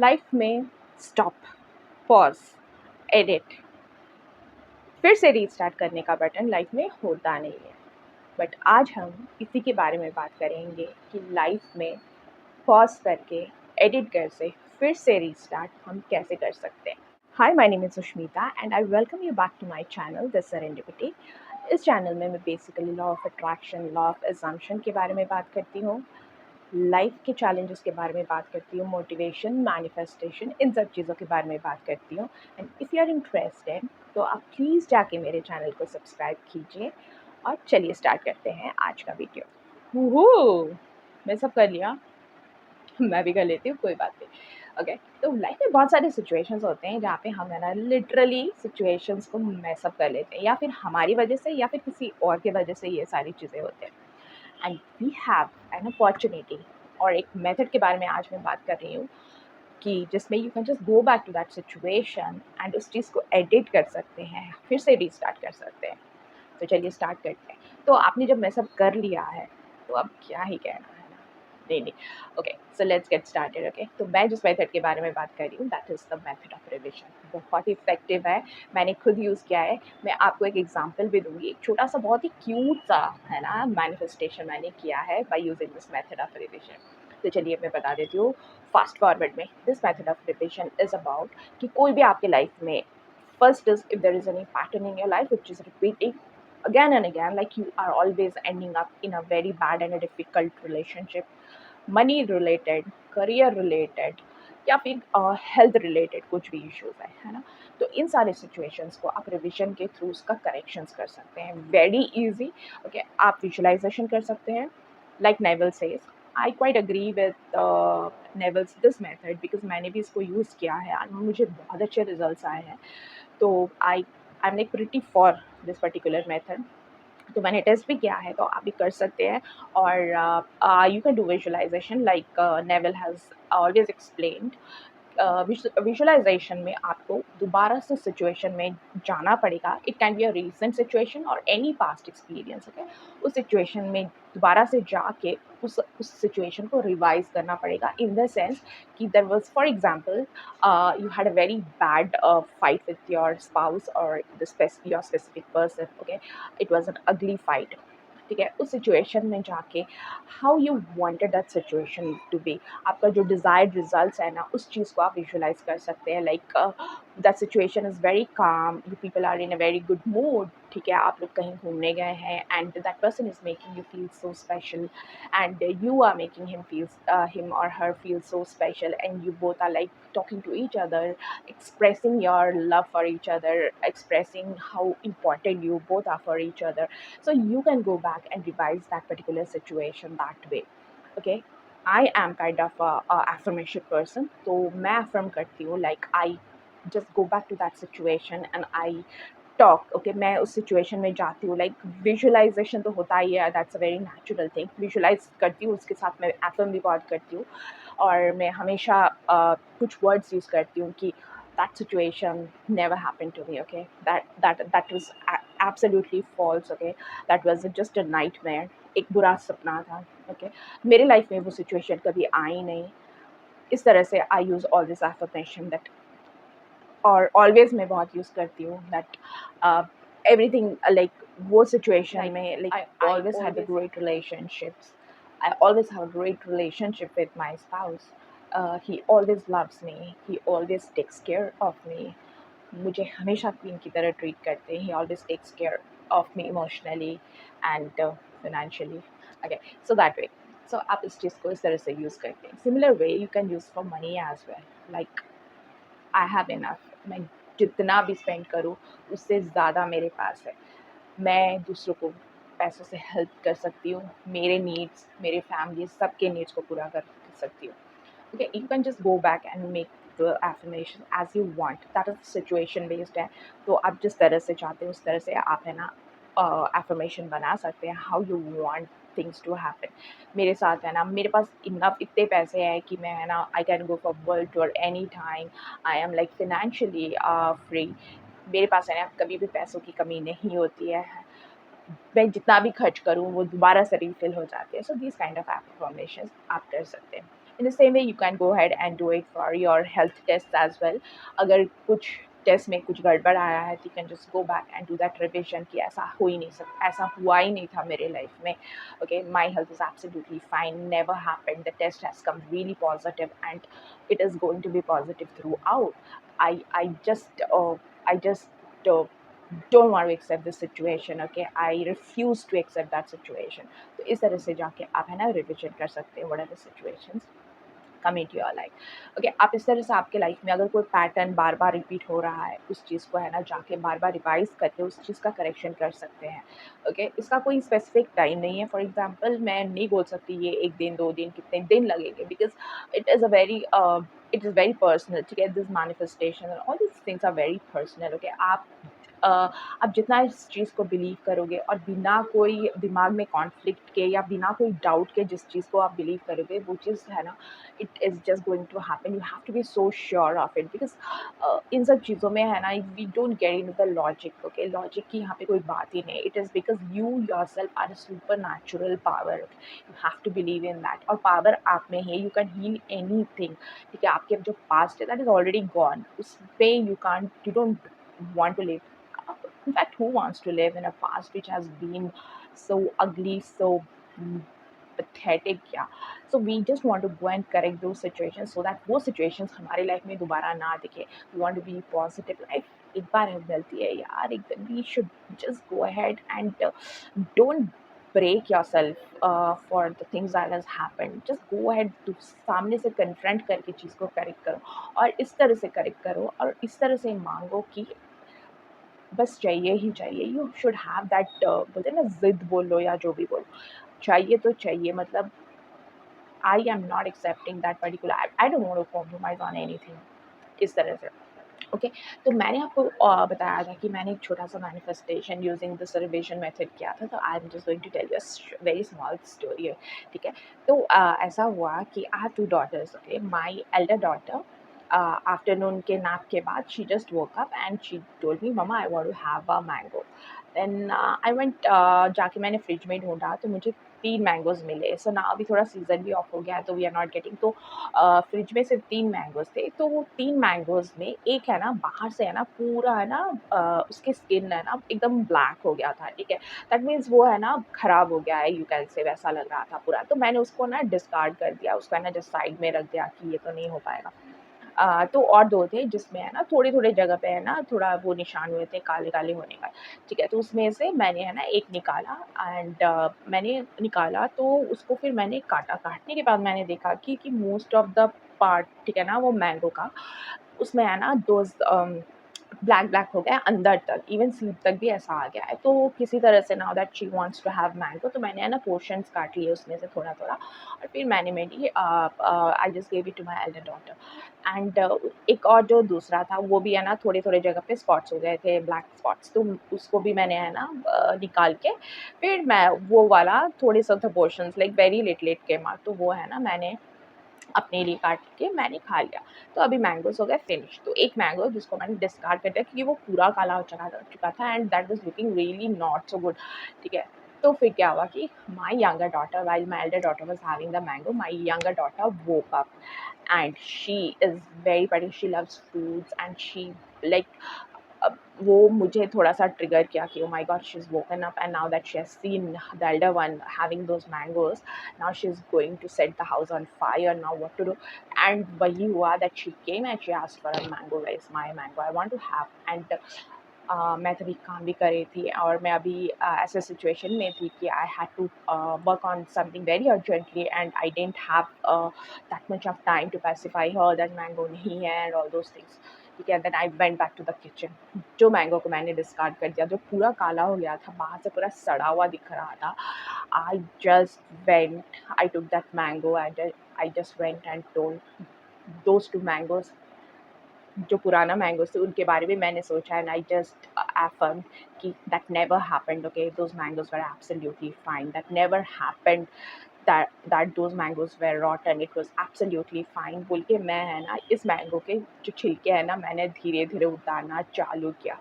Life में stop, pause, edit, फिर से रीस्टार्ट करने का बटन लाइफ में होता नहीं है। बट आज हम इसी के बारे में बात करेंगे कि लाइफ में पॉज करके, एडिट करके फिर से रीस्टार्ट हम कैसे कर सकते हैं। Hi, my name is Sushmita and I welcome you back to my channel the serendipity. इस चैनल में मैं basically law of attraction, law of assumption के बारे में बात करती हूँ, लाइफ के चैलेंजेस के बारे में बात करती हूँ, मोटिवेशन, मैनिफेस्टेशन, इन सब चीज़ों के बारे में बात करती हूँ। And if you are interested तो आप प्लीज़ जाके मेरे चैनल को सब्सक्राइब कीजिए। और चलिए स्टार्ट करते हैं आज का वीडियो। वूहू, मैं सब कर लिया। मैं भी कर लेती हूँ, कोई बात नहीं। ओके, तो लाइफ में बहुत सारे सिचुएशंस होते हैं जहाँ पे हम है ना लिटरली सिचुएशंस को मैसअप कर लेते हैं, या फिर हमारी वजह से या फिर किसी और की वजह से ये सारी चीज़ें होते हैं। And we have an opportunity, और एक मेथड के बारे में आज मैं बात कर रही हूँ कि जिसमें you can just go back to that situation and उस चीज़ को एडिट कर सकते हैं, फिर से रीस्टार्ट कर सकते हैं। तो चलिए स्टार्ट करते हैं। तो आपने जब मैसअप कर लिया है तो अब क्या ही कहना है ना। नहीं नहीं, okay, so let's get started. Okay, तो मैं जिस मेथड के बारे में बात कर रही हूँ that is the method of revision. बहुत ही इफेक्टिव है, मैंने खुद यूज़ किया है। मैं आपको एक एग्जांपल भी दूंगी, एक छोटा सा बहुत ही क्यूट सा है ना मैनिफेस्टेशन मैंने किया है by using this method of revision. तो चलिए मैं बता देती हूँ फास्ट फॉरवर्ड में। This method of revision is about कि कोई भी आपके लाइफ में, first is if there is any pattern in your life which is repeating again and again, like you are always ending up in a very bad and a difficult relationship, money related, career related, या फिर health related कुछ भी issues है ना। तो इन सारे situations को आप रिविजन के थ्रू उसका करेक्शंस कर सकते हैं, वेरी इजी। ओके, आप विजुअलाइजेशन कर सकते हैं, like Naval says. I quite agree with Naval's this method because मैंने भी इसको यूज़ किया है और मुझे बहुत अच्छे रिजल्ट्स आए हैं। तो I am like pretty for this particular method. तो मैंने टेस्ट भी किया है, तो आप भी कर सकते हैं। और you can do visualization like Naval has always explained. Visualization में आपको दोबारा से सिचुएशन में जाना पड़ेगा। It can be a recent situation और एनी पास्ट एक्सपीरियंस। ओके, उस सिचुएशन में दोबारा से जाके उस सिचुएशन को रिवाइज करना पड़ेगा, इन द सेंस कि there was, for example, you had a very bad fight with your spouse or your specific person. Okay, it was an ugly fight. ठीक है, उस सिचुएशन में जाके how you wanted that situation to be, आपका जो desired results है ना, उस चीज़ को आप विजुअलाइज कर सकते हैं। Like that situation is very calm, you people are in a very good mood. ठीक है, आप लोग कहीं घूमने गए हैं and that person is making you feel so special, and you are making him or her feel so special, and you both are like talking to each other, expressing your love for each other, expressing how important you both are for each other. So you can go back and revise that particular situation that way. Okay, I am kind of a affirmation person, so मैं affirm करती हूँ, like I just go back to that situation and I talk. Okay, मैं उस situation में जाती हूँ, like visualisation तो होता ही है, that's a very natural thing. Visualize करती हूँ, उसके साथ मैं एफर्म भी बहुत करती हूँ। और मैं हमेशा कुछ वर्ड्स यूज़ करती हूँ कि that situation never happened to me. Okay, that was absolutely false. Okay, that was just a nightmare, एक बुरा सपना था। ओके, मेरे लाइफ में वो सिचुएशन कभी आई नहीं। इस तरह से I use all this affirmation that, और ऑलवेज मैं बहुत यूज़ करती हूँ दैट एवरीथिंग, लाइक वो सिचुएशन में, like I always have a great relationships. I always have a great relationship with my spouse. He always loves me. He always takes care of me. मुझे हमेशा queen की तरह treat करते हैं। He always takes care of me emotionally and financially. Okay, so that way. So आप इस चीज़ को इस तरह से यूज़ करते हैं। Similar way you can use for money as well. Like I have enough, मैं जितना भी स्पेंड करूँ उससे ज़्यादा मेरे पास है। मैं दूसरों को पैसों से हेल्प कर सकती हूँ, मेरे नीड्स, मेरे फैमिली, सबके नीड्स को पूरा कर सकती हूँ। Okay, you can just go back and make the affirmation as you want, that is situation based है। तो आप जिस तरह से चाहते हो उस तरह से आप है ना एफर्मेशन बना सकते हैं, how you want things to happen. मेरे साथ है ना, मेरे पास इतने पैसे हैं कि मैं है ना, I can go for world tour any time. I am like financially free. मेरे पास है ना कभी भी पैसों की कमी नहीं होती है। मैं जितना भी खर्च करूँ वो दोबारा से रिफिल हो जाती है। So this kind of affirmations आप कर सकते हैं। In the same way you can go ahead and do it for your health tests as well. अगर कुछ टेस्ट में कुछ गड़बड़ आया है, you can just go back and do that revision कि ऐसा हो ही नहीं सकता, ऐसा हुआ ही नहीं था मेरे लाइफ में. Okay, my health is absolutely fine, never happened, the test has come really positive and it is going to be positive throughout. I just don't want to accept this situation. Okay, I refuse to accept that situation. तो इस तरह से जाके आप है ना revision कर सकते हैं whatever situations come into your life. Okay, आप इस तरह से आपके लाइफ में अगर कोई पैटर्न बार बार रिपीट हो रहा है, उस चीज़ को है ना जाके बार बार रिवाइज करके उस चीज़ का करेक्शन कर सकते हैं. ओके, इसका कोई स्पेसिफिक टाइम नहीं है. फॉर एग्जांपल मैं नहीं बोल सकती ये 1 दिन 2 दिन कितने दिन लगेंगे, because it is a very it is very personal. ठीक है, this manifestation all this things are very personal. Okay, आप जितना इस चीज़ को बिलीव करोगे और बिना कोई दिमाग में कॉन्फ्लिक्ट के या बिना कोई डाउट के जिस चीज़ को आप बिलीव करोगे वो चीज़ है ना, it is just going to happen. You have to be so sure of it, because इन सब चीज़ों में है ना we don't get in the logic. Okay, logic की यहाँ पे कोई बात ही नहीं. It is because you yourself are a supernatural power. You have to believe in that, और पावर आप में है. You can heal anything. ठीक है, आपके जो पास्ट है दैट इज़ ऑलरेडी गॉन. उस पे you don't want to live. In fact, who wants to live in a past which has been so ugly, so mm, pathetic? Yeah. So we just want to go and correct those situations so that वो situations हमारे life में दोबारा ना दिखे. We want to be positive. Life एक बार मिलती है यार, एक दिन. We should just go ahead and don't break yourself for the things that has happened. Just go ahead to सामने से confront करके चीज़ को correct करो, और इस तरह से correct करो और इस तरह से मांगो कि बस चाहिए ही चाहिए. यू शुड हैव दैट, बोलते हैं ना, ज़िद बोल लो या जो भी बोलो, चाहिए तो चाहिए. मतलब I am not accepting that particular, I don't want to compromise on anything. इस तरह से. ओके, तो मैंने आपको बताया था कि मैंने एक छोटा-सा manifestation using this revision method किया था. तो I am just going to tell you a very small story. ठीक है, तो ऐसा हुआ कि I have 2 daughters. Okay, my elder daughter afternoon के नैप के बाद she just woke up and she told me, mamma I want to have a mango. Then I went, जाके मैंने फ्रिज में ढूँढा तो मुझे 3 मैंगोज़ मिले. सो नाउ अभी थोड़ा सीज़न भी ऑफ हो गया है तो वी आर नॉट गेटिंग. तो फ्रिज में सिर्फ 3 मैंगोज़ थे. तो वो 3 मैंगोज़ में एक है ना बाहर से है ना पूरा है ना, उसकी स्किन है ना एकदम ब्लैक हो गया था. ठीक है, दैट मीन्स वो है ना खराब हो गया है, यू कैन से, वैसा लग रहा था पूरा. तो मैंने उसको ना डिस्कार्ड कर दिया, उसको है ना जस्ट साइड में रख दिया कि ये तो नहीं हो पाएगा. तो और 2 थे जिसमें है ना थोड़ी-थोड़ी जगह पे है ना थोड़ा वो निशान हुए थे काले-काले होने का. ठीक है, तो उसमें से मैंने है ना एक निकाला एंड मैंने निकाला तो उसको फिर मैंने काटा. काटने के बाद मैंने देखा कि मोस्ट ऑफ द पार्ट, ठीक है ना, वो मैंगो का उसमें है ना दोज़ ब्लैक हो गया है अंदर तक, इवन सीड तक भी ऐसा आ गया है. तो किसी तरह से now that she wants to have mango, तो मैंने है ना पोर्शंस काट लिए उसमें से थोड़ा-थोड़ा, और फिर मैंने मेरी I just give it to my elder daughter. And एक और जो दूसरा था वो भी है ना थोड़े-थोड़े जगह पे स्पॉट्स हो गए थे, ब्लैक स्पॉट्स, तो उसको भी मैंने है ना निकाल के फिर मैं वो वाला थोड़े से थे portions like very little it came out, तो वो है ना मैंने अपने लिए काट के मैंने खा लिया. तो अभी मैंगोज़ हो गए फिनिश. तो एक मैंगो जिसको मैंने डिस्कार्ड कर दिया क्योंकि वो पूरा काला हो चुका था and that was looking really not so good. ठीक है, तो फिर क्या हुआ कि my younger daughter, while my elder daughter was having the mango, my younger daughter woke up and she is very pretty, she loves fruits and she like वो मुझे थोड़ा-सा ट्रिगर किया कि oh my god she is woken up and now that she has seen the elder one having those mangoes, now she is going to set the house on fire, now what to do. And वही हुआ that she came and she asked for a mango, where is my mango, I want to have. And मैं तभी काम भी कर रही थी और मैं अभी ऐसे सिचुएशन में थी कि I had to work on something very urgently and I didn't have that much of time to pacify her that mango नहीं है एंड ऑल दोज़ थिंग्स. ठीक है, then I went back to the kitchen. जो mango को मैंने discard कर दिया, जो पूरा काला हो गया था, बाहर से पूरा सड़ा हुआ दिख रहा था, I just went, I took that mango and I just went and told those 2 mangoes, जो पुराना मैंगोज़ थे उनके बारे में मैंने सोचा एंड आई जस्ट affirmed कि that never happened. Okay, those mangoes were absolutely fine, that never happened, that those mangoes were rotten, it was absolutely fine बोल के मैं है ना इस मैंगो के जो छिलके हैं ना मैंने धीरे धीरे उतारना चालू किया.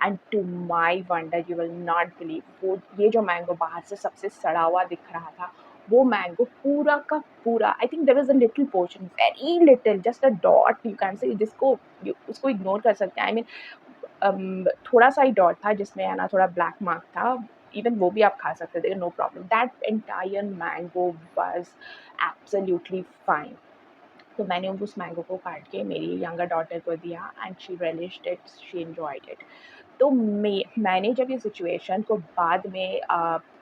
And to my wonder, you will not believe, वो ये जो मैंगो बाहर से सबसे सड़ा हुआ दिख रहा था वो मैंगो पूरा का पूरा, I think there was a little portion, very little, just a dot you can say, जिसको उसको इग्नोर कर सकते हैं। आई मीन थोड़ा-सा ही डॉट था जिसमें है ना थोड़ा ब्लैक मार्क था, इवन वो भी आप खा सकते थे, no problem. That entire mango was absolutely fine. तो मैंने उस मैंगो को काट के मेरी यंगर डॉटर को दिया and she रेलिश्ड it, she enjoyed it. तो मैंने जब ये सिचुएशन को बाद में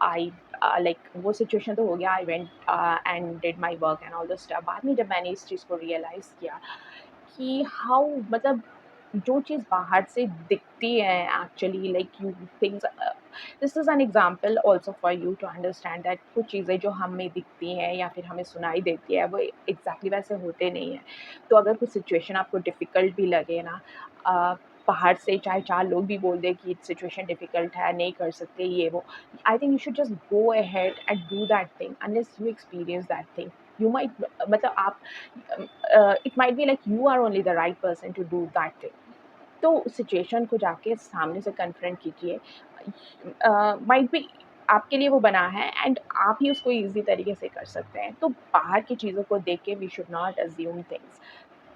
आई लाइक वो सिचुएशन तो हो गया, I went and did my work and all the stuff. बाद में जब मैंने इस चीज़ को रियलाइज़ किया कि हाउ मतलब जो चीज़ बाहर से दिखती है actually like you things, this is an example also for you to understand that कुछ चीज़ें जो हमें दिखती हैं या फिर हमें सुनाई देती है वो एग्जैक्टली वैसे होते नहीं हैं। तो अगर कुछ सिचुएशन आपको डिफ़िकल्ट भी लगे ना, बाहर से चाहे 4 लोग भी बोल दें कि सिचुएशन डिफ़िकल्ट है, नहीं कर सकते ये वो, I think you should just go ahead and do that thing unless you experience that thing. You might मतलब आप it might be like you are only the right person to do that thing. तो situation को जाके सामने से confront कीजिए। Might be आपके लिए वो बना है एंड आप ही उसको ईज़ी तरीके से कर सकते हैं। तो बाहर की चीज़ों को देख के we should not assume things.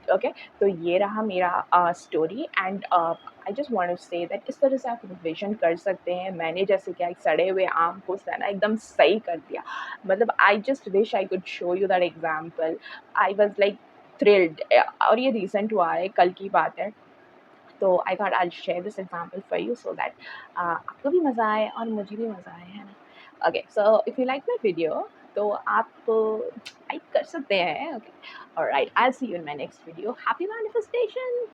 Okay, तो ये रहा मेरा story and I just want to say that इस तरह से आप रिविज़न कर सकते हैं। मैंने जैसे क्या एक सड़े हुए आम को है ना एकदम सही कर दिया। मतलब I just wish I could show you that example. I was like thrilled, और ये रिसेंट हुआ है, कल की बात है। तो I thought I will share this example for you so that आपको भी मज़ा आए और मुझे भी मज़ा आए, है ना? Okay, so if you like my video तो आप लाइक कर सकते हैं। Okay, alright, I will see you in my next video. Happy manifestation.